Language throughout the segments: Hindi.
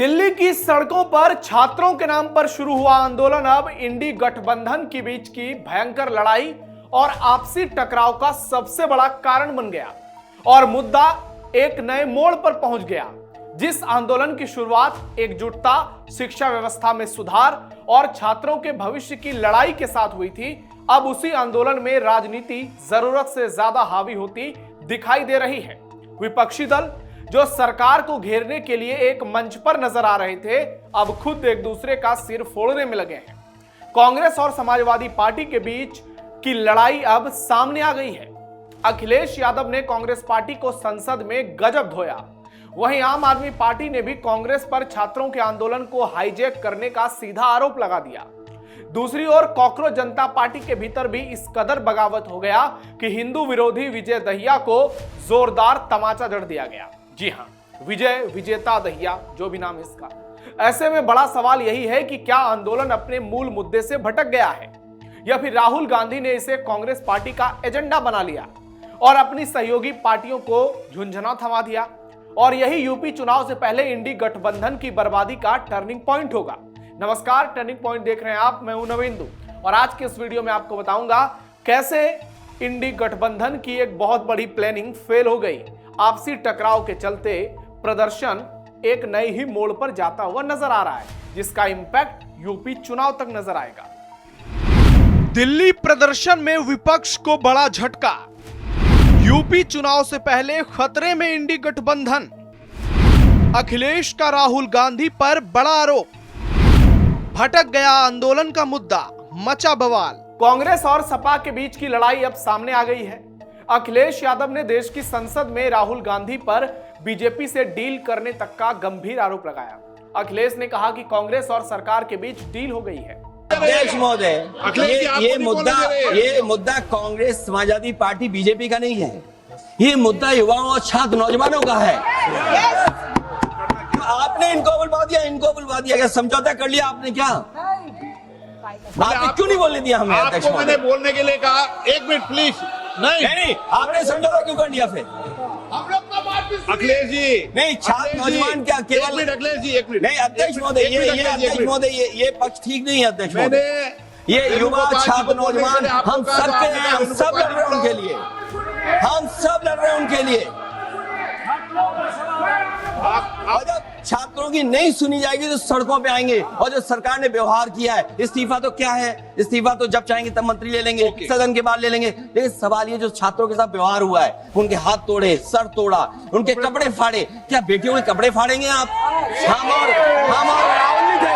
दिल्ली की सड़कों पर छात्रों के नाम पर शुरू हुआ आंदोलन अब इंडी गठबंधन के बीच की भयंकर लड़ाई और आपसी टकराव का सबसे बड़ा कारण बन गया और मुद्दा एक नए मोड़ पर पहुंच गया। जिस आंदोलन की शुरुआत एकजुटता, शिक्षा व्यवस्था में सुधार और छात्रों के भविष्य की लड़ाई के साथ हुई थी, अब उसी आंदोलन में राजनीति जरूरत से ज्यादा हावी होती दिखाई दे रही है। विपक्षी दल जो सरकार को घेरने के लिए एक मंच पर नजर आ रहे थे, अब खुद एक दूसरे का सिर फोड़ने में लगे हैं। कांग्रेस और समाजवादी पार्टी के बीच की लड़ाई अब सामने आ गई है। अखिलेश यादव ने कांग्रेस पार्टी को संसद में गजब धोया। वहीं आम आदमी पार्टी ने भी कांग्रेस पर छात्रों के आंदोलन को हाईजैक करने का सीधा आरोप लगा दिया। दूसरी ओर कॉकरोच जनता पार्टी के भीतर भी इस कदर बगावत हो गया कि हिंदू विरोधी विजय दहिया को जोरदार तमाचा जड़ दिया गया। जी हां, विजेता दहिया, जो भी नाम है इसका। ऐसे में बड़ा सवाल यही है कि क्या आंदोलन अपने मूल मुद्दे से भटक गया है या फिर राहुल गांधी ने इसे कांग्रेस पार्टी का एजेंडा बना लिया और अपनी सहयोगी पार्टियों को झुंझुना थमा दिया। और यही यूपी चुनाव से पहले इंडी गठबंधन की बर्बादी का टर्निंग पॉइंट होगा। नमस्कार, टर्निंग पॉइंट देख रहे हैं आप, मैं हूं नवेंदु और आज के इस वीडियो में आपको बताऊंगा कैसे इंडी गठबंधन की एक बहुत बड़ी प्लानिंग फेल हो गई। आपसी टकराव के चलते प्रदर्शन एक नए ही मोड़ पर जाता हुआ नजर आ रहा है, जिसका इंपैक्ट यूपी चुनाव तक नजर आएगा। दिल्ली प्रदर्शन में विपक्ष को बड़ा झटका। यूपी चुनाव से पहले खतरे में इंडी गठबंधन। अखिलेश का राहुल गांधी पर बड़ा आरोप। भटक गया आंदोलन का मुद्दा, मचा बवाल। कांग्रेस और सपा के बीच की लड़ाई अब सामने आ गई है। अखिलेश यादव ने देश की संसद में राहुल गांधी पर बीजेपी से डील करने तक का गंभीर आरोप लगाया। अखिलेश ने कहा कि कांग्रेस और सरकार के बीच डील हो गई है। अध्यक्ष महोदय, ये मुद्दा कांग्रेस, समाजवादी पार्टी, बीजेपी का नहीं है। ये मुद्दा युवाओं और छात्र नौजवानों का है। आपने इनको बुलवा दिया, क्या समझौता कर लिया आपने? क्या आपने क्यों नहीं बोलने दिया हमें? अध्यक्ष आपको मैंने बोलने के लिए कहा, एक मिनट प्लीज। नहीं, आपने समझौता क्यों कर लिया फिर? अखिलेश जी नहीं, छात्र नौजवान क्या केवल? अखिलेश जी एक मिनट। नहीं अध्यक्ष महोदय, ये पक्ष ठीक नहीं है अध्यक्ष महोदय। ये युवा, छात्र, नौजवान, हम सब के हैं, हम सब लड़ रहे हैं उनके लिए, हम सब लड़ रहे हैं उनके लिए। जब छात्रों की नहीं सुनी जाएगी तो सड़कों पे आएंगे। और जो सरकार ने व्यवहार किया है, इस्तीफा तो क्या है? इस्तीफा तो जब चाहेंगे तब मंत्री ले लेंगे, सदन के बाद ले लेंगे। लेकिन सवाल ये, जो छात्रों के साथ व्यवहार हुआ है, उनके हाथ तोड़े, सर तोड़ा, उनके कपड़े फाड़े, क्या बेटियों के कपड़े फाड़ेंगे आप? हम और राहुल नहीं थे।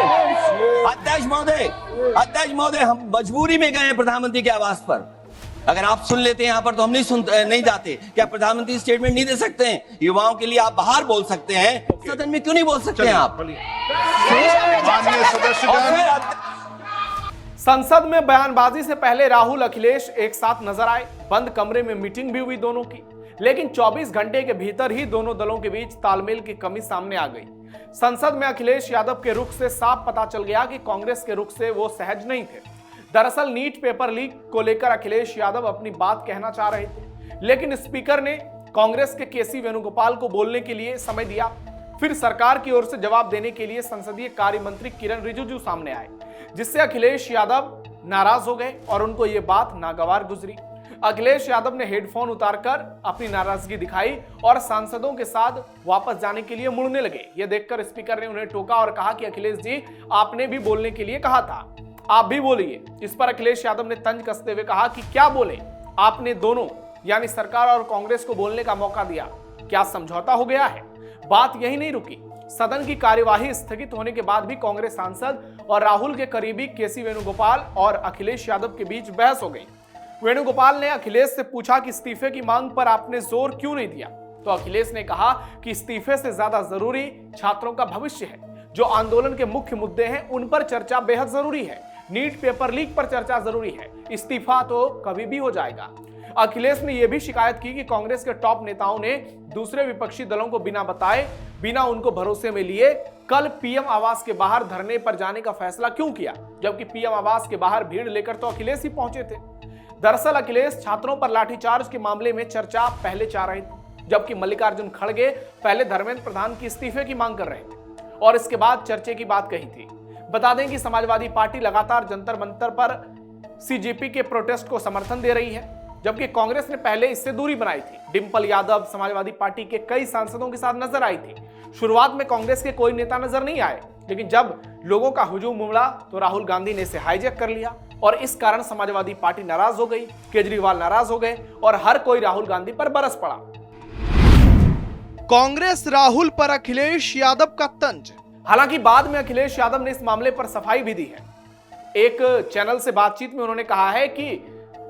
अध्यक्ष महोदय, हम मजबूरी में गए हैं प्रधानमंत्री के आवास पर। अगर आप सुन लेते हैं यहाँ पर तो हम नहीं जाते। क्या प्रधानमंत्री स्टेटमेंट नहीं दे सकते हैं? युवाओं के लिए आप बाहर बोल सकते हैं, सदन में क्यों नहीं बोल सकते हैं आप? संसद में बयानबाजी से पहले राहुल अखिलेश एक साथ नजर आए। बंद कमरे में मीटिंग भी हुई दोनों की, लेकिन 24 घंटे के भीतर ही दोनों दलों के बीच तालमेल की कमी सामने आ गई। संसद में अखिलेश यादव के रुख से साफ पता चल गया कि कांग्रेस के रुख से वो सहज नहीं थे। दरअसल नीट पेपर लीक को लेकर अखिलेश यादव अपनी बात कहना चाह रहे थे, लेकिन स्पीकर ने कांग्रेस के केसी वेणुगोपाल को बोलने के लिए समय दिया। फिर सरकार की ओर से जवाब देने के लिए संसदीय कार्य मंत्री किरण रिजिजू सामने आए, जिससे अखिलेश यादव नाराज हो गए और उनको ये बात नागवार गुजरी। अखिलेश यादव ने हेडफोन उतारकर अपनी नाराजगी दिखाई और सांसदों के साथ वापस जाने के लिए मुड़ने लगे। यह देखकर स्पीकर ने उन्हें टोका और कहा कि अखिलेश जी, आपने भी बोलने के लिए कहा था, आप भी बोलिए। इस पर अखिलेश यादव ने तंज कसते हुए कहा कि क्या बोले, आपने दोनों यानी सरकार और कांग्रेस को बोलने का मौका दिया, क्या समझौता हो गया है? बात यही नहीं रुकी। सदन की कार्यवाही स्थगित होने के बाद भी कांग्रेस सांसद और राहुल के करीबी केसी वेणुगोपाल और अखिलेश यादव के बीच बहस हो गई। वेणुगोपाल ने अखिलेश से पूछा कि इस्तीफे की मांग पर आपने जोर क्यों नहीं दिया, तो अखिलेश ने कहा कि इस्तीफे से ज्यादा जरूरी छात्रों का भविष्य है। जो आंदोलन के मुख्य मुद्दे हैं उन पर चर्चा बेहद जरूरी है। नीट पेपर लीक पर चर्चा जरूरी है, इस्तीफा तो कभी भी हो जाएगा। अखिलेश ने यह भी शिकायत की कि कांग्रेस के टॉप नेताओं ने दूसरे विपक्षी दलों को बिना बताए, बिना उनको भरोसे में लिए कल पीएम आवास के बाहर धरने पर जाने का फैसला क्यों किया, जबकि पीएम आवास के बाहर भीड़ लेकर तो अखिलेश ही पहुंचे थे। दरअसल अखिलेश छात्रों पर लाठीचार्ज के मामले में चर्चा पहले चाह रहे थे, जबकि मल्लिकार्जुन खड़गे पहले धर्मेंद्र प्रधान की इस्तीफे की मांग कर रहे थे। और इसके बाद चर्चे की बात कही थी। बता दें कि समाजवादी पार्टी लगातार जंतर मंतर पर सीजेपी के प्रोटेस्ट को समर्थन दे रही है, जबकि कांग्रेस ने पहले इससे दूरी बनाई थी। डिंपल यादव समाजवादी पार्टी के कई सांसदों के साथ नजर आई थी। शुरुआत में कांग्रेस के कोई नेता नजर नहीं आए, लेकिन जब लोगों का हुजूम उमड़ा तो राहुल गांधी ने इसे हाईजैक कर लिया और इस कारण समाजवादी पार्टी नाराज हो गई, केजरीवाल नाराज हो गए और हर कोई राहुल गांधी पर बरस पड़ा। कांग्रेस राहुल पर अखिलेश यादव का तंज। हालांकि बाद में अखिलेश यादव ने इस मामले पर सफाई भी दी है। एक चैनल से बातचीत में उन्होंने कहा है कि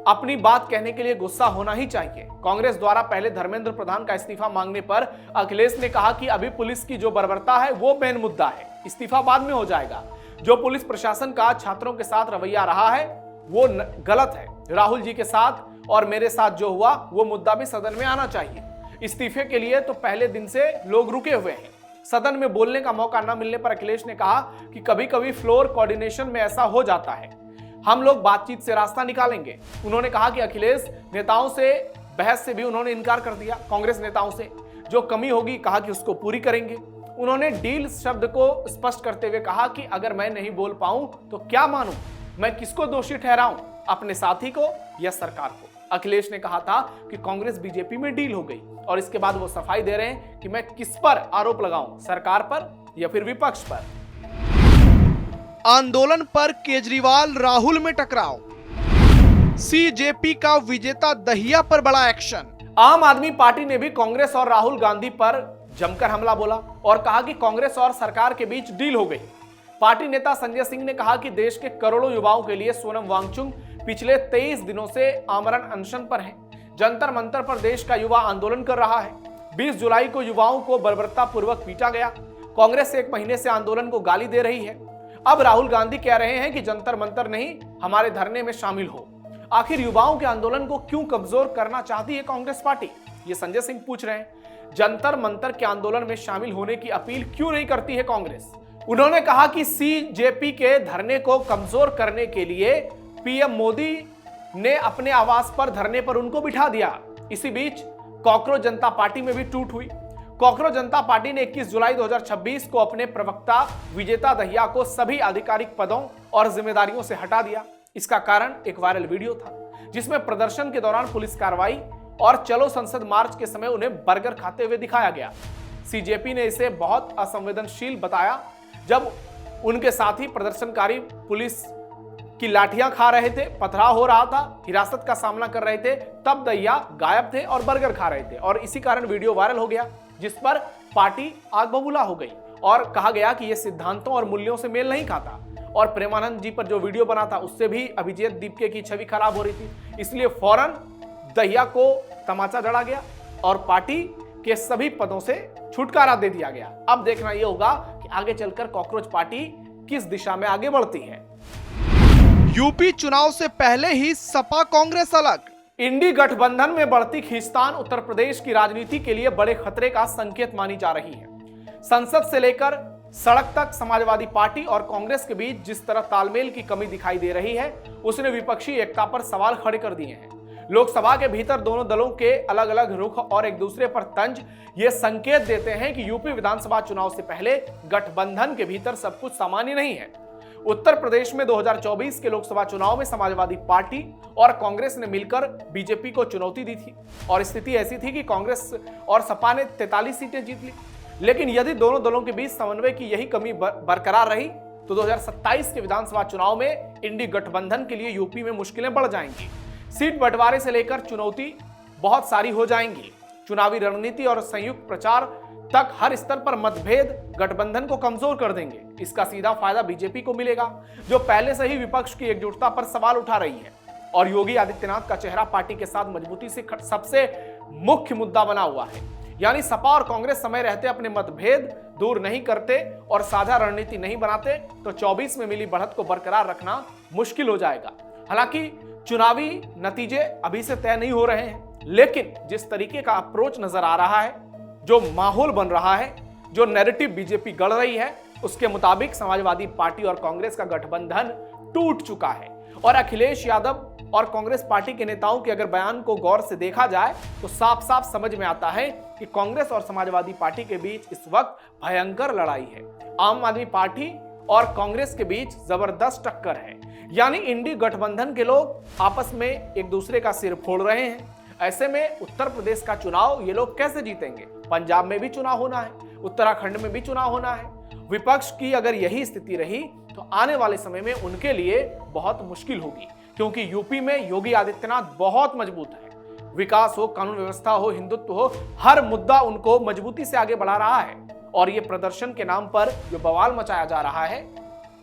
अपनी बात कहने के लिए गुस्सा होना ही चाहिए। कांग्रेस द्वारा पहले धर्मेंद्र प्रधान का इस्तीफा मांगने पर अखिलेश ने कहा कि अभी पुलिस की जो बर्बरता है वो मेन मुद्दा है, इस्तीफा बाद में हो जाएगा। जो पुलिस प्रशासन का छात्रों के साथ रवैया रहा है वो गलत है। राहुल जी के साथ और मेरे साथ जो हुआ वो मुद्दा भी सदन में आना चाहिए। इस्तीफे के लिए तो पहले दिन से लोग रुके हुए हैं। सदन में बोलने का मौका न मिलने पर अखिलेश ने कहा कि कभी कभी फ्लोर कोऑर्डिनेशन में ऐसा हो जाता है, हम लोग बातचीत से रास्ता निकालेंगे। उन्होंने कहा कि अखिलेश नेताओं से बहस से भी उन्होंने इनकार कर दिया। कांग्रेस नेताओं से जो कमी होगी कहा कि उसको पूरी करेंगे। उन्होंने डील शब्द को स्पष्ट करते हुए कहा कि अगर मैं नहीं बोल पाऊं तो क्या मानूं, मैं किसको दोषी ठहराऊं, अपने साथी को या सरकार को। अखिलेश ने कहा था कि कांग्रेस बीजेपी में डील हो गई और इसके बाद वो सफाई दे रहे हैं कि मैं किस पर आरोप लगाऊं, सरकार पर या फिर विपक्ष पर। आंदोलन पर केजरीवाल राहुल में टकराव। सीजेपी का विजेता दहिया पर बड़ा एक्शन। आम आदमी पार्टी ने भी कांग्रेस और राहुल गांधी पर जमकर हमला बोला और कहा कि कांग्रेस और सरकार के बीच डील हो गई। पार्टी नेता संजय सिंह ने कहा कि देश के करोड़ों युवाओं के लिए सोनम वांगचुक पिछले 23 दिनों से आमरण अनशन पर हैं। जंतर मंतर पर देश का युवा आंदोलन कर रहा है। 20 जुलाई को युवाओं को बर्बरतापूर्वक पीटा गया। कांग्रेस 1 महीने से आंदोलन को गाली दे रही है। अब राहुल गांधी कह रहे हैं कि जंतर मंतर नहीं, हमारे धरने में शामिल हो। आखिर युवाओं के आंदोलन को क्यों कमजोर करना चाहती है कांग्रेस पार्टी, ये संजय सिंह पूछ रहे हैं। जंतर मंतर के आंदोलन में शामिल होने की अपील क्यों नहीं करती है कांग्रेस। उन्होंने कहा कि सीजेपी के धरने को कमजोर करने के लिए पीएम मोदी ने अपने आवास पर धरने पर उनको बिठा दिया। इसी बीच कॉकरोच जनता पार्टी में भी टूट हुई। कॉकरोच जनता पार्टी ने 21 जुलाई 2026 को अपने प्रवक्ता विजेता दहिया को सभी आधिकारिक पदों और जिम्मेदारियों से हटा दिया। इसका कारण एक वायरल वीडियो था जिसमें प्रदर्शन के दौरान पुलिस कार्रवाई और चलो संसद मार्च के समय उन्हें बर्गर खाते हुए दिखाया गया। सीजेपी ने इसे बहुत असंवेदनशील बताया। जब उनके साथी प्रदर्शनकारी पुलिस की लाठियां खा रहे थे, पथराव हो रहा था, हिरासत का सामना कर रहे थे, तब दहिया गायब थे और बर्गर खा रहे थे और इसी कारण वीडियो वायरल हो गया, जिस पर पार्टी आग बबूला हो गई और कहा गया कि यह सिद्धांतों और मूल्यों से मेल नहीं खाता। और प्रेमानंद जी पर जो वीडियो बना था उससे भी अभिजीत दीपके की छवि खराब हो रही थी, इसलिए फौरन दहिया को तमाचा जड़ा गया और पार्टी के सभी पदों से छुटकारा दे दिया गया। अब देखना यह होगा कि आगे चलकर कॉकरोच पार्टी किस दिशा में आगे बढ़ती है। यूपी चुनाव से पहले ही सपा कांग्रेस अलग। इंडी गठबंधन में बढ़ती खींचतान उत्तर प्रदेश की राजनीति के लिए बड़े खतरे का संकेत मानी जा रही है। संसद से लेकर सड़क तक समाजवादी पार्टी और कांग्रेस के बीच जिस तरह तालमेल की कमी दिखाई दे रही है, उसने विपक्षी एकता पर सवाल खड़े कर दिए हैं। लोकसभा के भीतर दोनों दलों के अलग अलग रुख और एक दूसरे पर तंज ये संकेत देते हैं कि यूपी विधानसभा चुनाव से पहले गठबंधन के भीतर सब कुछ सामान्य नहीं है। उत्तर प्रदेश में 2024 के लोकसभा चुनाव में समाजवादी पार्टी और कांग्रेस ने मिलकर बीजेपी को चुनौती दी थी और स्थिति ऐसी थी कि कांग्रेस और सपा ने 43 सीटें जीत ली। लेकिन यदि दोनों दलों के बीच समन्वय की यही कमी बरकरार रही तो 2027 के विधानसभा चुनाव में इंडी गठबंधन के लिए यूपी में मुश्किलें बढ़ जाएंगी। सीट बंटवारे से लेकर चुनौती बहुत सारी हो जाएंगी। चुनावी रणनीति और संयुक्त प्रचार तक हर स्तर पर मतभेद गठबंधन को कमजोर कर देंगे। इसका सीधा फायदा बीजेपी को मिलेगा, जो पहले से ही विपक्ष की एकजुटता पर सवाल उठा रही है और योगी आदित्यनाथ का चेहरा पार्टी के साथ मजबूती से सबसे मुख्य मुद्दा बना हुआ है। यानी सपा और कांग्रेस समय रहते अपने मतभेद दूर नहीं करते और साझा रणनीति नहीं बनाते तो 24 में मिली बढ़त को बरकरार रखना मुश्किल हो जाएगा। हालांकि चुनावी नतीजे अभी से तय नहीं हो रहे हैं, लेकिन जिस तरीके का अप्रोच नजर आ रहा है, जो माहौल बन रहा है, जो नैरेटिव बीजेपी गढ़ रही है, उसके मुताबिक समाजवादी पार्टी और कांग्रेस का गठबंधन टूट चुका है। और अखिलेश यादव और कांग्रेस पार्टी के नेताओं के अगर बयान को गौर से देखा जाए तो साफ साफ समझ में आता है कि कांग्रेस और समाजवादी पार्टी के बीच इस वक्त भयंकर लड़ाई है। आम आदमी पार्टी और कांग्रेस के बीच जबरदस्त टक्कर है। यानी इंडी गठबंधन के लोग आपस में एक दूसरे का सिर फोड़ रहे हैं। ऐसे में उत्तर प्रदेश का चुनाव ये लोग कैसे जीतेंगे? पंजाब में भी चुनाव होना है, उत्तराखंड में भी चुनाव होना है। विपक्ष की अगर यही स्थिति रही तो आने वाले समय में उनके लिए बहुत मुश्किल होगी, क्योंकि यूपी में योगी आदित्यनाथ बहुत मजबूत है। विकास हो, कानून व्यवस्था हो, हिंदुत्व हो, हर मुद्दा उनको मजबूती से आगे बढ़ा रहा है। और ये प्रदर्शन के नाम पर जो बवाल मचाया जा रहा है,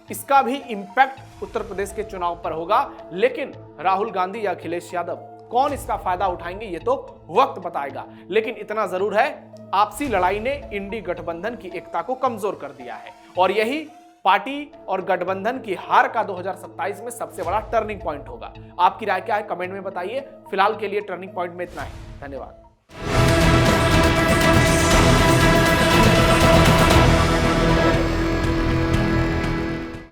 इसका भी इंपैक्ट उत्तर प्रदेश के चुनाव पर होगा। लेकिन राहुल गांधी या अखिलेश यादव कौन इसका फायदा उठाएंगे ये तो वक्त बताएगा। लेकिन इतना जरूर है, आपसी लड़ाई ने इंडी गठबंधन की एकता को कमजोर कर दिया है और यही पार्टी और गठबंधन की हार का 2027 में सबसे बड़ा टर्निंग पॉइंट होगा। आपकी राय क्या है? कमेंट में बताइए। फिलहाल के लिए टर्निंग पॉइंट में इतना ही। धन्यवाद।